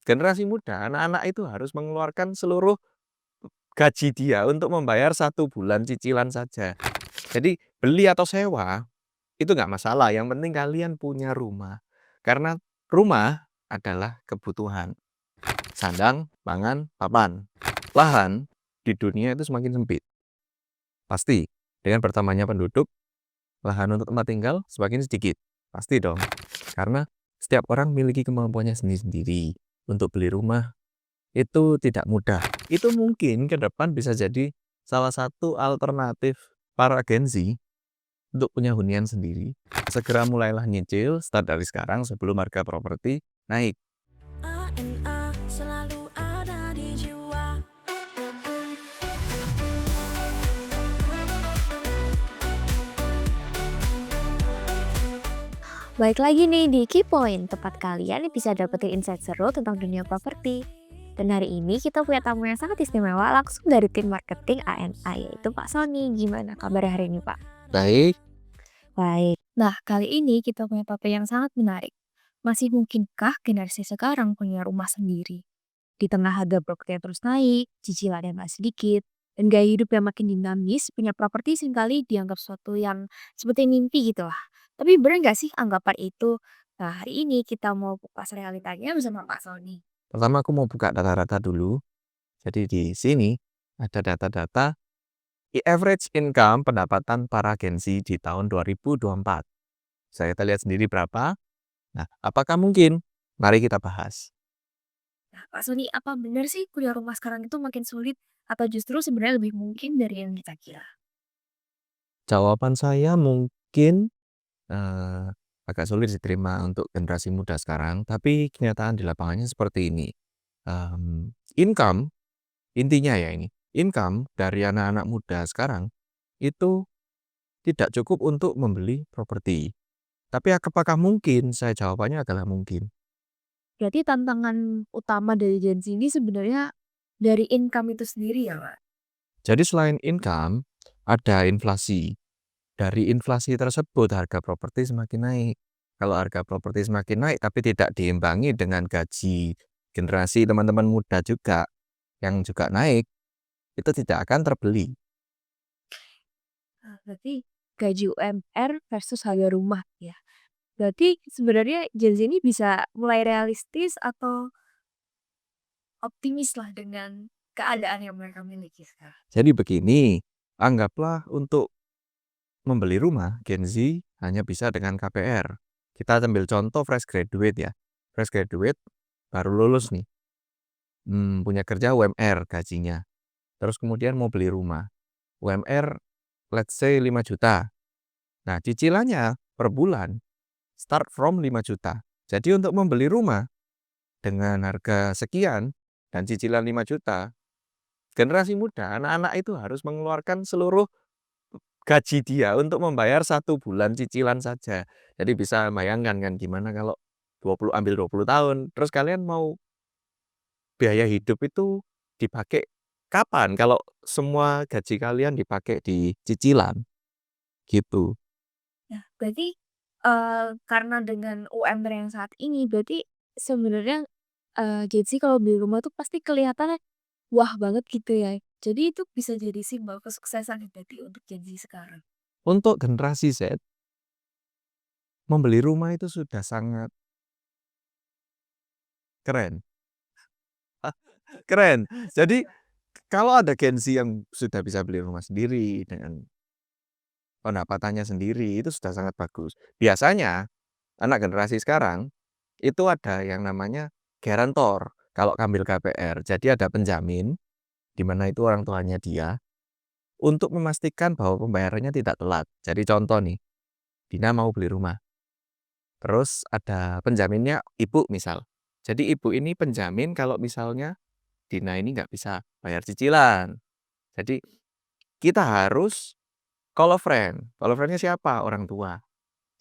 Generasi muda, anak-anak itu harus mengeluarkan seluruh gaji dia untuk membayar 1 bulan cicilan saja. Jadi beli atau sewa, itu nggak masalah, yang penting kalian punya rumah. Karena rumah adalah kebutuhan. Sandang, pangan, papan. Lahan di dunia itu semakin sempit. Pasti, dengan bertambahnya penduduk, lahan untuk tempat tinggal semakin sedikit. Pasti dong. Karena setiap orang memiliki kemampuannya sendiri-sendiri. Untuk beli rumah itu tidak mudah. Itu mungkin ke depan bisa jadi salah satu alternatif para Gen Z untuk punya hunian sendiri. Segera mulailah nyicil, start dari sekarang sebelum harga properti naik. ANA selalu ada di jiwa. Baik lagi nih di Key Point, tempat kalian bisa dapetin insight seru tentang dunia properti. Dan hari ini kita punya tamu yang sangat istimewa langsung dari tim marketing ANA, yaitu Pak Sony. Gimana kabar hari ini, Pak? Baik, Baik. Nah, kali ini kita punya topik yang sangat menarik. Masih mungkinkah generasi sekarang punya rumah sendiri? Di tengah harga properti yang terus naik, cicilan yang masih sedikit, dan gaya hidup yang makin dinamis, punya properti seringkali dianggap sesuatu yang seperti mimpi gitu lah. Tapi benar nggak sih anggapan itu? Nah, hari ini kita mau kupas realitanya bersama Pak Sony. pertama aku mau buka data-data dulu. Jadi di sini ada data-data average income pendapatan para Gen Z di tahun 2024. Kita lihat sendiri berapa. Nah, apakah mungkin? Mari kita bahas. Nah, Pak Sony, apa benar sih punya rumah sekarang itu makin sulit? Atau justru sebenarnya lebih mungkin dari yang kita kira? Jawaban saya mungkin agak sulit diterima untuk generasi muda sekarang, tapi kenyataan di lapangannya seperti ini. Income, intinya ya ini, income dari anak-anak muda sekarang itu tidak cukup untuk membeli properti. Tapi apakah mungkin? Saya jawabannya adalah mungkin. Berarti tantangan utama dari Gen Z ini sebenarnya dari income itu sendiri ya, Pak? Jadi selain income, ada inflasi. Dari inflasi tersebut harga properti semakin naik. Kalau harga properti semakin naik tapi tidak diimbangi dengan gaji generasi teman-teman muda juga yang juga naik, itu tidak akan terbeli. Nah, berarti gaji UMR versus harga rumah ya. Berarti sebenarnya Gen Z ini bisa mulai realistis atau optimis lah dengan keadaan yang mereka miliki sekarang. Jadi begini, anggaplah untuk membeli rumah Gen Z hanya bisa dengan KPR. Kita ambil contoh fresh graduate ya. Fresh graduate baru lulus nih, punya kerja UMR gajinya. Terus kemudian mau beli rumah. UMR let's say 5 juta. Nah, cicilannya per bulan start from 5 juta. Jadi untuk membeli rumah dengan harga sekian dan cicilan 5 juta, generasi muda, anak-anak itu harus mengeluarkan seluruh gaji dia untuk membayar 1 bulan cicilan saja. Jadi bisa bayangkan kan gimana kalau 20 tahun, terus kalian mau biaya hidup itu dipakai kapan kalau semua gaji kalian dipakai di cicilan, gitu. Nah, berarti karena dengan UMR yang saat ini, berarti sebenarnya Gen Z kalau beli rumah tuh pasti kelihatannya wah banget gitu ya. Jadi itu bisa jadi simbol kesuksesan ya berarti untuk Gen Z sekarang. Untuk generasi Z, membeli rumah itu sudah sangat keren. Keren. Jadi kalau ada Gen Z yang sudah bisa beli rumah sendiri dengan pendapatannya sendiri, itu sudah sangat bagus. Biasanya anak generasi sekarang itu ada yang namanya guarantor kalau ngambil KPR. Jadi ada penjamin di mana itu orang tuanya dia untuk memastikan bahwa pembayarannya tidak telat. Jadi contoh nih, Dina mau beli rumah. Terus ada penjaminnya ibu misal. Jadi ibu ini penjamin kalau misalnya Dina ini nggak bisa bayar cicilan. Jadi kita harus call a friend. Call a friend-nya siapa? Orang tua.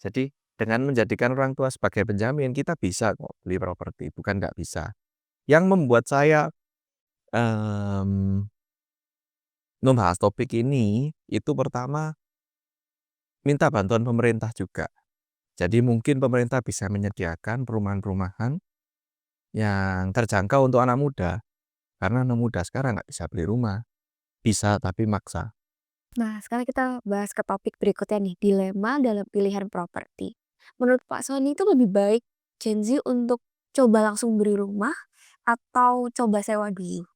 Jadi dengan menjadikan orang tua sebagai penjamin, kita bisa kok beli properti, bukan nggak bisa. Yang membuat saya membahas topik ini, itu pertama minta bantuan pemerintah juga. Jadi mungkin pemerintah bisa menyediakan perumahan-perumahan yang terjangkau untuk anak muda. Karena anak muda sekarang nggak bisa beli rumah. Bisa tapi maksa. Nah, sekarang kita bahas ke topik berikutnya nih, dilema dalam pilihan properti. Menurut Pak Sony itu lebih baik Gen Z untuk coba langsung beli rumah atau coba sewa dulu?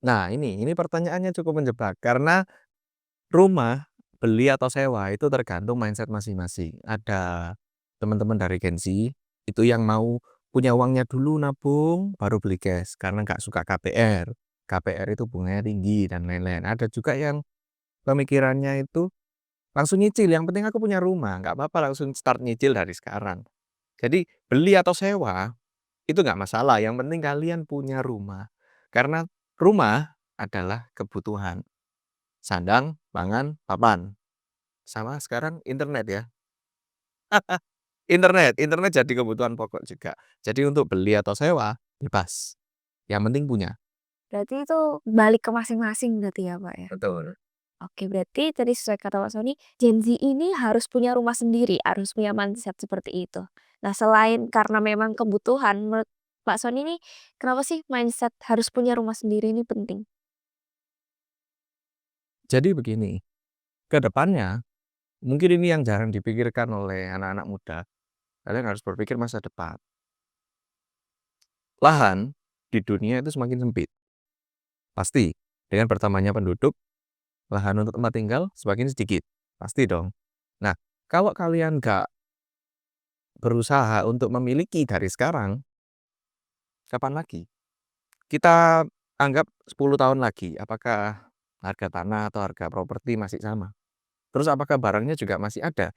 Nah ini pertanyaannya cukup menjebak. Karena rumah, beli atau sewa itu tergantung mindset masing-masing. Ada teman-teman dari Gen Z itu yang mau punya uangnya dulu nabung baru beli cash karena nggak suka KPR. KPR itu bunganya tinggi dan lain-lain. Ada juga yang pemikirannya itu langsung nyicil, yang penting aku punya rumah, nggak apa-apa langsung start nyicil dari sekarang. Jadi beli atau sewa itu nggak masalah, yang penting kalian punya rumah. Karena rumah adalah kebutuhan. Sandang, pangan, papan. Sama sekarang internet ya. Internet jadi kebutuhan pokok juga. Jadi untuk beli atau sewa, bebas. Yang penting punya. Berarti itu balik ke masing-masing berarti ya, Pak, ya? Betul. Oke, berarti tadi sesuai kata Pak Sony, Gen Z ini harus punya rumah sendiri, harus punya mindset seperti itu. Nah, selain karena memang kebutuhan, menurut Pak Sony ini kenapa sih mindset harus punya rumah sendiri ini penting? Jadi begini, ke depannya mungkin ini yang jarang dipikirkan oleh anak-anak muda. Kalian harus berpikir masa depan. Lahan di dunia itu semakin sempit. Pasti, dengan bertambahnya penduduk, lahan untuk tempat tinggal semakin sedikit. Pasti dong. Nah, kalau kalian nggak berusaha untuk memiliki dari sekarang, kapan lagi? Kita anggap 10 tahun lagi, apakah harga tanah atau harga properti masih sama? Terus apakah barangnya juga masih ada?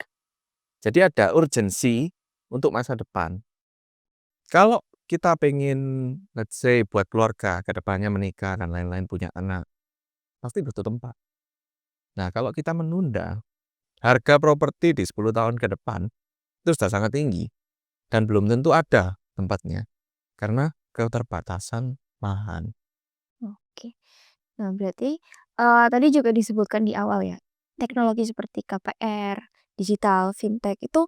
Jadi ada urgensi untuk masa depan. Kalau kita pengen, let's say, buat keluarga, ke depannya menikah dan lain-lain, punya anak, pasti butuh tempat. Nah, kalau kita menunda, harga properti di 10 tahun ke depan itu sudah sangat tinggi dan belum tentu ada tempatnya karena keterbatasan lahan. Oke. Nah, berarti, tadi juga disebutkan di awal ya, teknologi seperti KPR, digital, fintech itu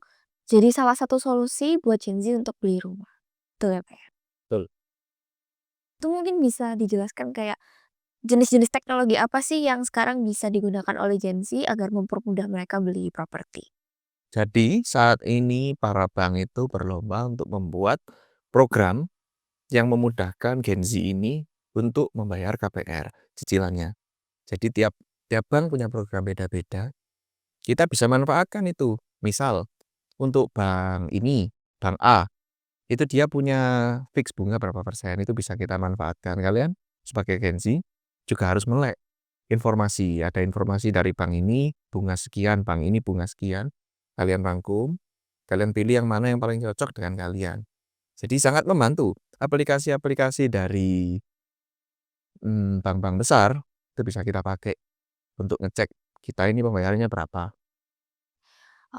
jadi salah satu solusi buat Gen Z untuk beli rumah. Betul ya, Pak, ya? Betul. Itu mungkin bisa dijelaskan kayak jenis-jenis teknologi apa sih yang sekarang bisa digunakan oleh Gen Z agar mempermudah mereka beli properti? Jadi saat ini para bank itu berlomba untuk membuat program yang memudahkan Gen Z ini untuk membayar KPR cicilannya. Jadi tiap tiap bank punya program beda-beda. Kita bisa manfaatkan itu. Misal untuk bank ini, bank A, itu dia punya fix bunga berapa persen, itu bisa kita manfaatkan. Kalian sebagai Gen Z juga harus melek informasi. Ada informasi dari bank ini bunga sekian, bank ini bunga sekian. Kalian rangkum, kalian pilih yang mana yang paling cocok dengan kalian. Jadi sangat membantu. Aplikasi-aplikasi dari bank-bank besar itu bisa kita pakai untuk ngecek kita ini pembayarannya berapa.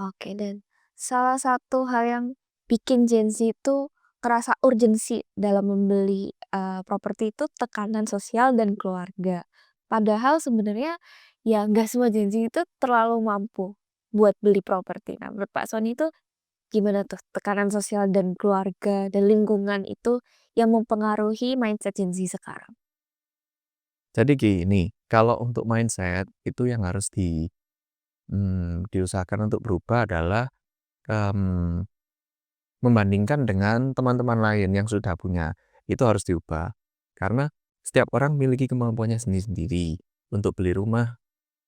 Oke, dan salah satu hal yang bikin Gen Z itu kerasa urgensi dalam membeli, properti itu tekanan sosial dan keluarga. Padahal sebenarnya ya nggak semua Gen Z itu terlalu mampu buat beli properti. Nah, menurut Pak Sony itu gimana tuh tekanan sosial dan keluarga dan lingkungan itu yang mempengaruhi mindset Gen Z sekarang? Jadi gini, kalau untuk mindset itu yang harus diusahakan untuk berubah adalah, mmm, membandingkan dengan teman-teman lain yang sudah punya, itu harus diubah. Karena setiap orang memiliki kemampuannya sendiri-sendiri. Untuk beli rumah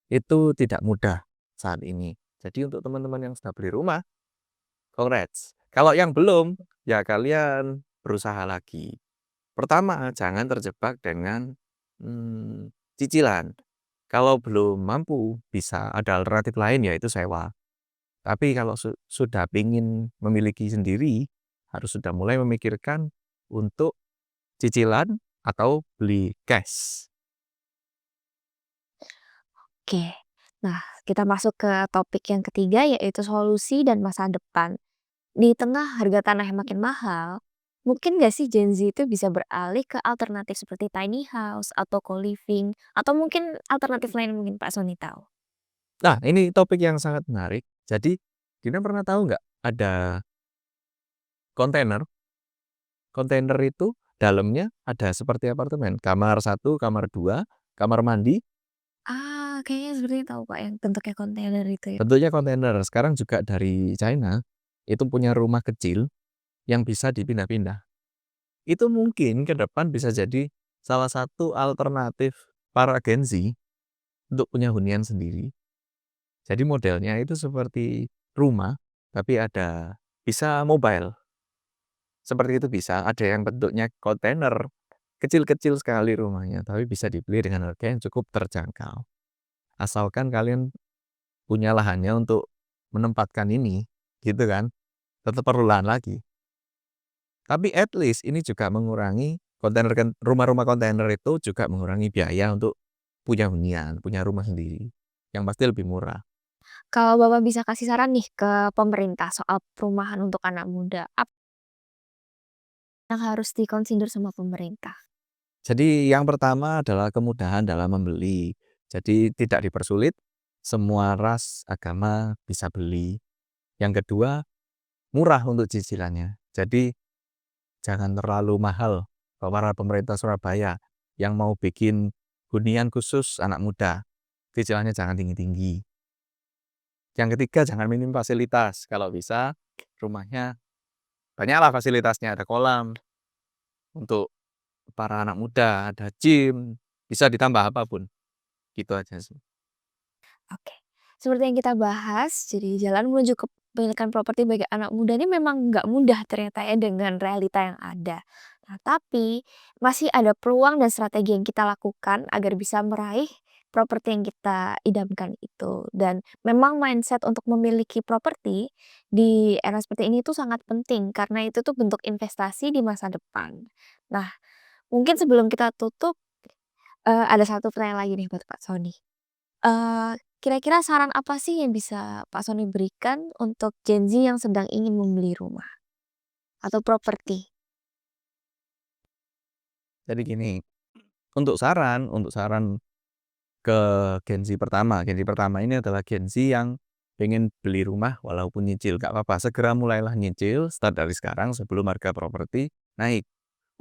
itu tidak mudah saat ini. Jadi untuk teman-teman yang sudah beli rumah, congrats. Kalau yang belum, ya kalian berusaha lagi. Pertama, jangan terjebak dengan, cicilan. Kalau belum mampu, bisa ada alternatif lain yaitu sewa. Tapi kalau sudah ingin memiliki sendiri, harus sudah mulai memikirkan untuk cicilan atau beli cash. Oke. Nah, kita masuk ke topik yang ketiga yaitu solusi dan masa depan. Di tengah harga tanah yang makin mahal, mungkin nggak sih Gen Z itu bisa beralih ke alternatif seperti tiny house atau co-living atau mungkin alternatif lain mungkin Pak Sony tahu? Nah, ini topik yang sangat menarik. Jadi, kita pernah tahu nggak ada kontainer Kontainer itu dalamnya ada seperti apartemen, kamar 1, kamar 2, kamar mandi, Kayaknya sepertinya tahu Kak yang bentuknya kontainer itu ya. bentuknya kontainer. Sekarang juga dari China, itu punya rumah kecil yang bisa dipindah-pindah. Itu mungkin ke depan bisa jadi salah satu alternatif para Gen Z untuk punya hunian sendiri. Jadi modelnya itu seperti rumah, tapi bisa mobile. Seperti itu bisa, ada yang bentuknya kontainer, kecil-kecil sekali rumahnya, tapi bisa dibeli dengan harga yang cukup terjangkau. Asalkan kalian punya lahannya untuk menempatkan ini, gitu kan. Tetap perlu lahan lagi. Tapi at least ini juga mengurangi rumah-rumah kontainer itu juga mengurangi biaya untuk punya hunian, punya rumah sendiri, yang pasti lebih murah. Kalau Bapak bisa kasih saran nih ke pemerintah soal perumahan untuk anak muda, apa yang harus dikonsider sama pemerintah? Jadi yang pertama adalah kemudahan dalam membeli. Jadi tidak dipersulit, semua ras, agama bisa beli. Yang kedua, murah untuk cicilannya. Jadi jangan terlalu mahal para pemerintah Surabaya yang mau bikin hunian khusus anak muda. Cicilannya jangan tinggi-tinggi. Yang ketiga, jangan minim fasilitas. Kalau bisa, rumahnya banyaklah fasilitasnya. Ada kolam untuk para anak muda, ada gym, bisa ditambah apapun. Gitu aja sih. Oke. Seperti yang kita bahas, jadi jalan menuju kepemilikan properti bagi anak muda ini memang nggak mudah ternyata ya dengan realita yang ada. Nah, tapi masih ada peluang dan strategi yang kita lakukan agar bisa meraih properti yang kita idamkan itu. Dan memang mindset untuk memiliki properti di era seperti ini tuh sangat penting karena itu tuh bentuk investasi di masa depan. Nah, mungkin sebelum kita tutup, ada satu pertanyaan lagi nih buat Pak Sony. Kira-kira saran apa sih yang bisa Pak Sony berikan untuk Gen Z yang sedang ingin membeli rumah atau properti? Jadi gini, untuk saran ke Gen Z pertama ini adalah Gen Z yang pengen beli rumah walaupun nyicil, nggak apa-apa, segera mulailah nyicil, start dari sekarang sebelum harga properti naik.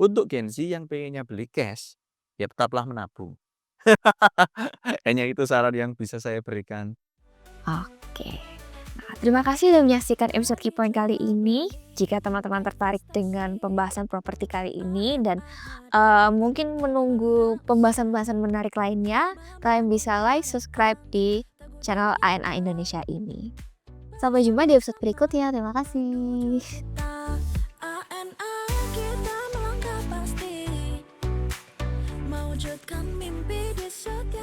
Untuk Gen Z yang pengennya beli cash, ya tetaplah menabung. Hanya itu saran yang bisa saya berikan. Oke. Nah, terima kasih sudah menyaksikan episode Key Point kali ini. Jika teman-teman tertarik dengan pembahasan properti kali ini dan mungkin menunggu pembahasan-pembahasan menarik lainnya, kalian bisa like, subscribe di channel ANA Indonesia ini. Sampai jumpa di episode berikutnya. Terima kasih. ANA kita melangkah pasti mewujudkan mimpi di setiap